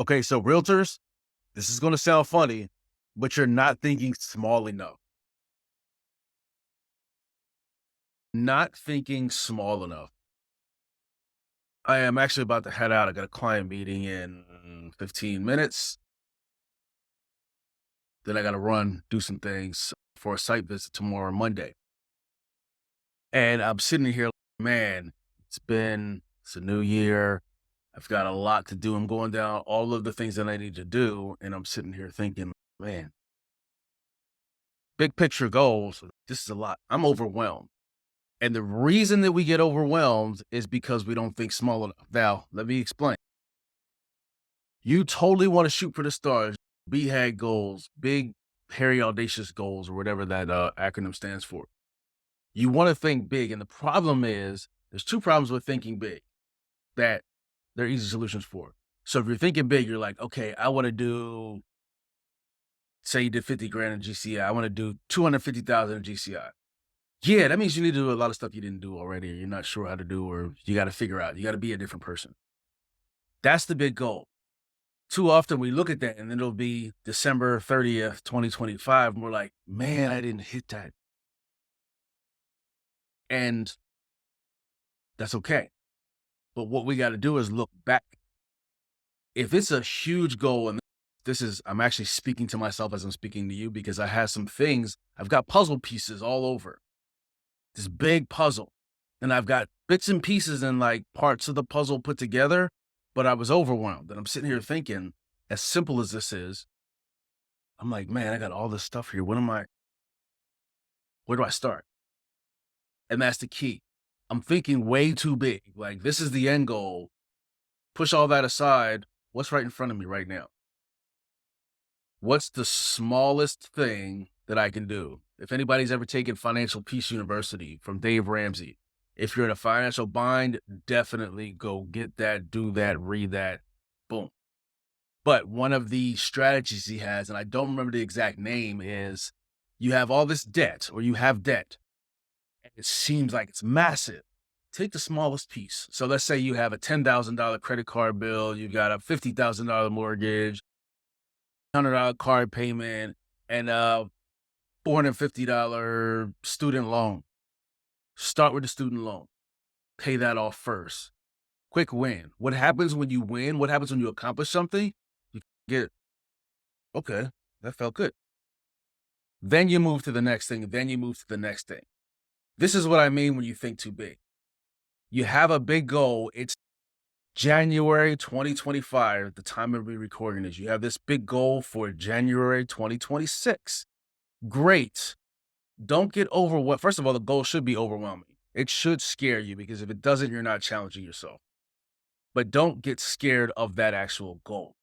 Okay, so realtors, this is going to sound funny, but you're not thinking small enough. Not thinking small enough. I am actually about to head out. I got a client meeting in 15 minutes. Then I got to run, do some things for a site visit tomorrow, Monday. And I'm sitting here, man, it's a new year. I've got a lot to do. I'm going down all of the things that I need to do. And I'm sitting here thinking, man, big picture goals. This is a lot. I'm overwhelmed. And the reason that we get overwhelmed is because we don't think small enough. Now, let me explain. You totally want to shoot for the stars, BHAG goals, big, hairy, audacious goals, or whatever that acronym stands for. You want to think big. And the problem is, there's two problems with thinking big that there are easy solutions for. So if you're thinking big, you're like, okay, I want to do, say you did 50 grand in GCI. I want to do 250,000 in GCI. Yeah, that means you need to do a lot of stuff you didn't do already, or you're not sure how to do, or you got to figure out. You got to be a different person. That's the big goal. Too often we look at that and it'll be December 30th, 2025. And we're like, man, I didn't hit that. And that's okay. But what we got to do is look back. If it's a huge goal, and I'm actually speaking to myself as I'm speaking to you because I have some things, I've got puzzle pieces all over this big puzzle. And I've got bits and pieces and like parts of the puzzle put together, but I was overwhelmed. And I'm sitting here thinking, as simple as this is, I'm like, man, I got all this stuff here. Where do I start? And that's the key. I'm thinking way too big. Like, this is the end goal. Push all that aside. What's right in front of me right now? What's the smallest thing that I can do? If anybody's ever taken Financial Peace University from Dave Ramsey, if you're in a financial bind, definitely go get that, do that, read that. Boom. But one of the strategies he has, and I don't remember the exact name, is you have all this debt or you have debt. And it seems like it's massive. Take the smallest piece. So let's say you have a $10,000 credit card bill, you've got a $50,000 mortgage, $100 card payment, and a $450 student loan. Start with the student loan. Pay that off first. Quick win. What happens when you win? What happens when you accomplish something? You get, okay, that felt good. Then you move to the next thing. Then you move to the next thing. This is what I mean when you think too big. You have a big goal. It's January 2025, the time of me recording this. You have this big goal for January 2026. Great. Don't get overwhelmed. First of all, the goal should be overwhelming. It should scare you because if it doesn't, you're not challenging yourself. But don't get scared of that actual goal.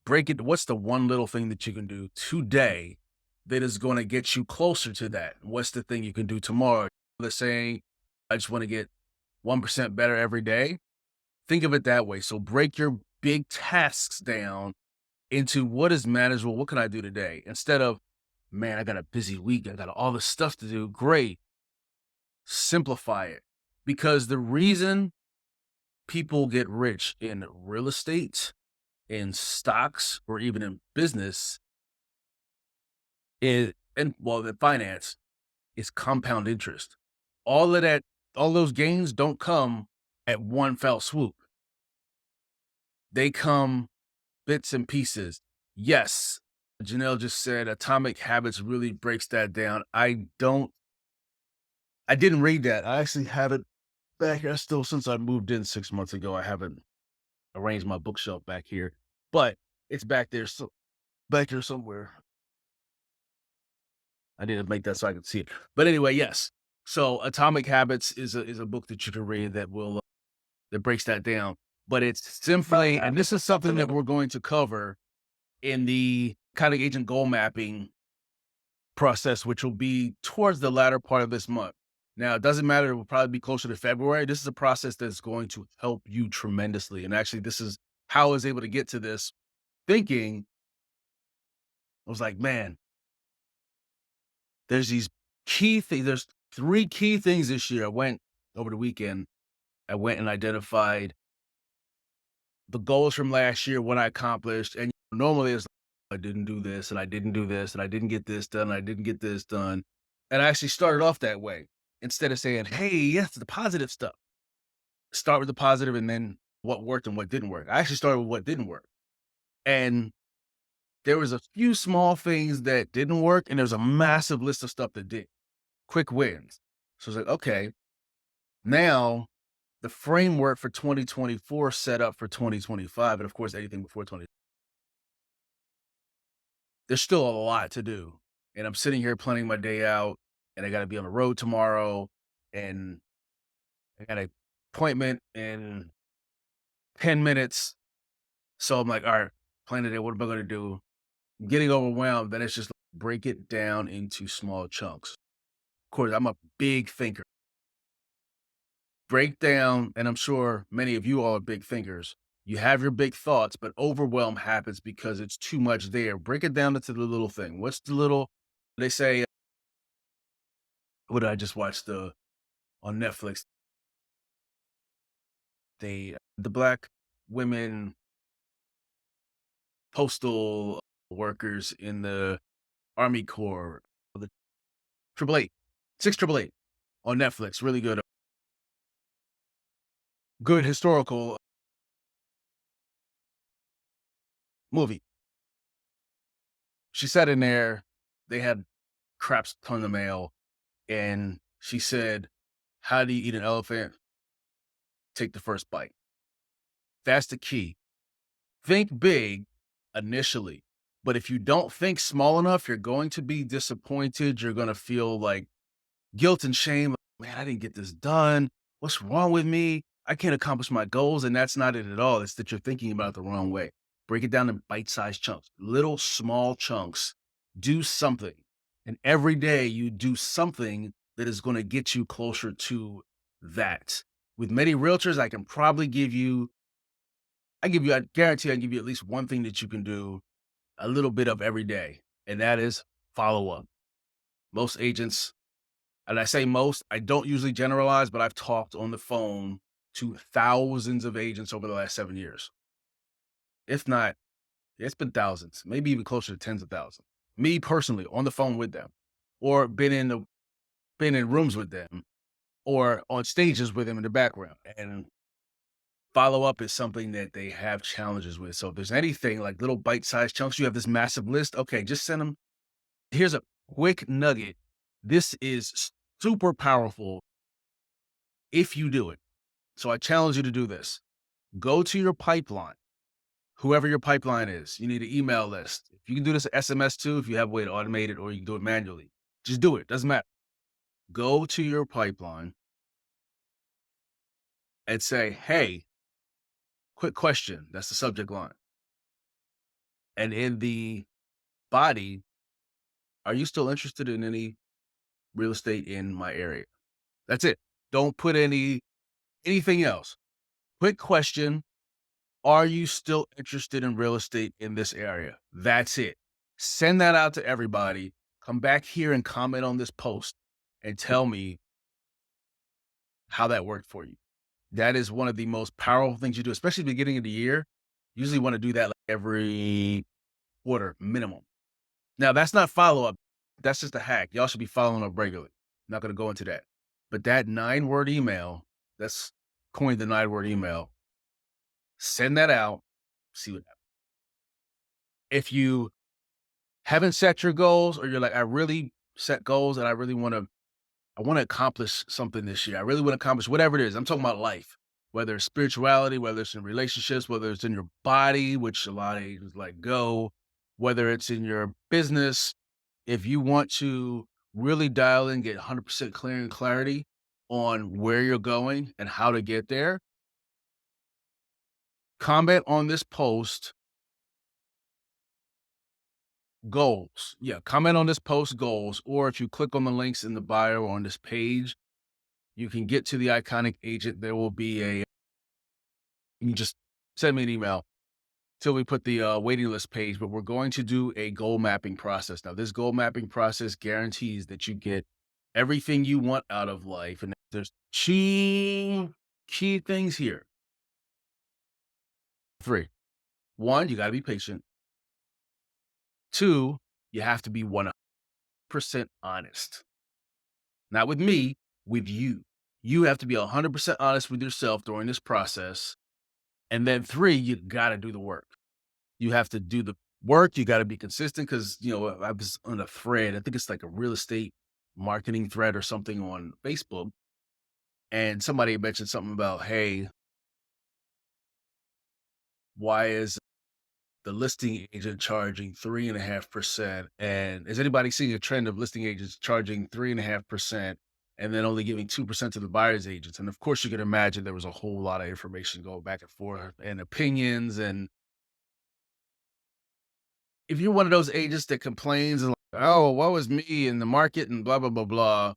Break it. What's the one little thing that you can do today that is going to get you closer to that? What's the thing you can do tomorrow? Let's say I just want to get 1% better every day. Think of it that way. So break your big tasks down into what is manageable. What can I do today? Instead of, man, I got a busy week. I got all this stuff to do. Great. Simplify it. Because the reason people get rich in real estate, in stocks, or even in business is, and well, in finance, is compound interest. All of that, all those gains don't come at one fell swoop. They come bits and pieces. Yes, Janelle just said Atomic Habits really breaks that down. I didn't read that. I actually have it back here. Still, since I moved in 6 months ago, I haven't arranged my bookshelf back here, but it's back there. So back here somewhere. I need to make that so I can see it. But anyway, yes. So Atomic Habits is a book that you can read that will that breaks that down. But it's simply, and this is something that we're going to cover in the kind of agent goal mapping process, which will be towards the latter part of this month. Now, it doesn't matter. It will probably be closer to February. This is a process that's going to help you tremendously. And actually, this is how I was able to get to this thinking. I was like, man, there's these key things. There's 3 key things this year. I went over the weekend. I went and identified the goals from last year, what I accomplished, and normally it's I didn't do this, and I didn't do this, and I didn't get this done, and I didn't get this done. And I actually started off that way instead of saying, "Hey, yes, the positive stuff." Start with the positive and then what worked and what didn't work. I actually started with what didn't work. And there was a few small things that didn't work, and there's a massive list of stuff that did. Quick wins. So it's like, okay, now the framework for 2024 set up for 2025, and of course, anything before 20, there's still a lot to do. And I'm sitting here planning my day out, and I got to be on the road tomorrow, and I got an appointment in 10 minutes. So I'm like, all right, plan today. What am I going to do? I'm getting overwhelmed. Then it's just like, break it down into small chunks. Of course, I'm a big thinker. Break down, and I'm sure many of you all are big thinkers. You have your big thoughts, but overwhelm happens because it's too much there. Break it down into the little thing. What's the little, they say, what did I just watch on Netflix? The black women postal workers in the Army Corps, the Triple Eight, 688 on Netflix. Really good historical movie. She sat in there, they had craps ton of mail, and she said, "How do you eat an elephant? Take the first bite." That's the key. Think big initially, but if you don't think small enough, you're going to be disappointed. You're going to feel like guilt and shame. Like, man, I didn't get this done. What's wrong with me? I can't accomplish my goals. And that's not it at all. It's that you're thinking about it the wrong way. Break it down in bite sized chunks, little small chunks. Do something. And every day you do something that is going to get you closer to that. With many realtors, I guarantee I give you at least one thing that you can do a little bit of every day. And that is follow up. Most agents, and I say most, I don't usually generalize, but I've talked on the phone to thousands of agents over the last 7 years. If not, it's been thousands, maybe even closer to tens of thousands. Me personally on the phone with them, or been in rooms with them, or on stages with them in the background. And follow up is something that they have challenges with. So if there's anything like little bite-sized chunks, you have this massive list. Okay, just send them. Here's a quick nugget. This is super powerful if you do it. So I challenge you to do this. Go to your pipeline, whoever your pipeline is. You need an email list. If you can do this SMS too, if you have a way to automate it, or you can do it manually, just do it. Doesn't matter. Go to your pipeline and say, hey, quick question. That's the subject line. And in the body, are you still interested in any real estate in my area? That's it. Don't put anything else. Quick question. Are you still interested in real estate in this area? That's it. Send that out to everybody. Come back here and comment on this post and tell me how that worked for you. That is one of the most powerful things you do, especially at the beginning of the year. Usually want to do that like every quarter minimum. Now, that's not follow up. That's just a hack. Y'all should be following up regularly. Not going to go into that. But that 9-word email, that's coined the 9-word email. Send that out. See what happens. If you haven't set your goals, or you're like, I really set goals and I want to accomplish something this year. I really want to accomplish whatever it is. I'm talking about life, whether it's spirituality, whether it's in relationships, whether it's in your body, which a lot of agents let go, whether it's in your business. If you want to really dial in, get 100% clear and clarity on where you're going and how to get there, comment on this post goals. Yeah, comment on this post goals, or if you click on the links in the bio on this page, you can get to the iconic agent. There will be you can just send me an email till we put the waiting list page, but we're going to do a goal mapping process. Now, this goal mapping process guarantees that you get everything you want out of life. And there's two key things here. Three. One, you got to be patient. Two, you have to be 100% honest. Not with me, with you. You have to be 100% honest with yourself during this process. And then three, you got to do the work. You have to do the work. You got to be consistent because, I was on a thread. I think it's like a real estate marketing thread or something on Facebook. And somebody mentioned something about, hey, why is the listing agent charging 3.5%? And is anybody seeing a trend of listing agents charging 3.5% and then only giving 2% to the buyer's agents? And of course, you can imagine there was a whole lot of information going back and forth and opinions. And if you're one of those agents that complains and like, oh, what was me in the market and blah, blah, blah, blah,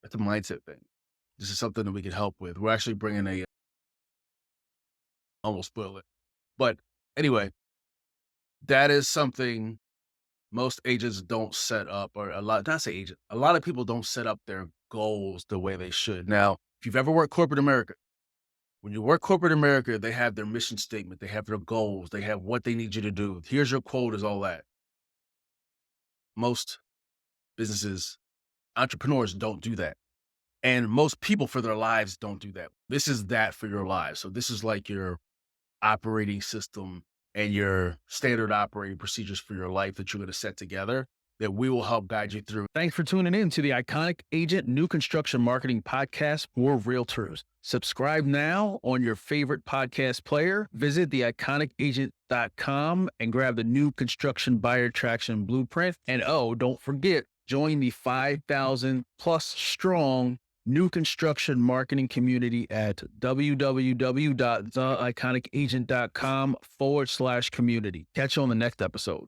that's a mindset thing. This is something that we can help with. We're actually bringing almost spoil it. But anyway, that is something most agents don't set up, or not say agent, a lot of people don't set up their goals the way they should. Now, if you've ever worked corporate America, when you work corporate America, they have their mission statement, they have their goals, they have what they need you to do. Here's your quotas, all that. Most businesses, entrepreneurs don't do that. And most people for their lives don't do that. This is that for your lives. So this is like your operating system and your standard operating procedures for your life that you're going to set together that we will help guide you through. Thanks for tuning in to the Iconic Agent New Construction Marketing Podcast for Realtors. Subscribe now on your favorite podcast player. Visit theIconicAgent.com and grab the new construction buyer traction blueprint. And don't forget, join the 5,000 plus strong new construction marketing community at www.theIconicAgent.com/community. Catch you on the next episode.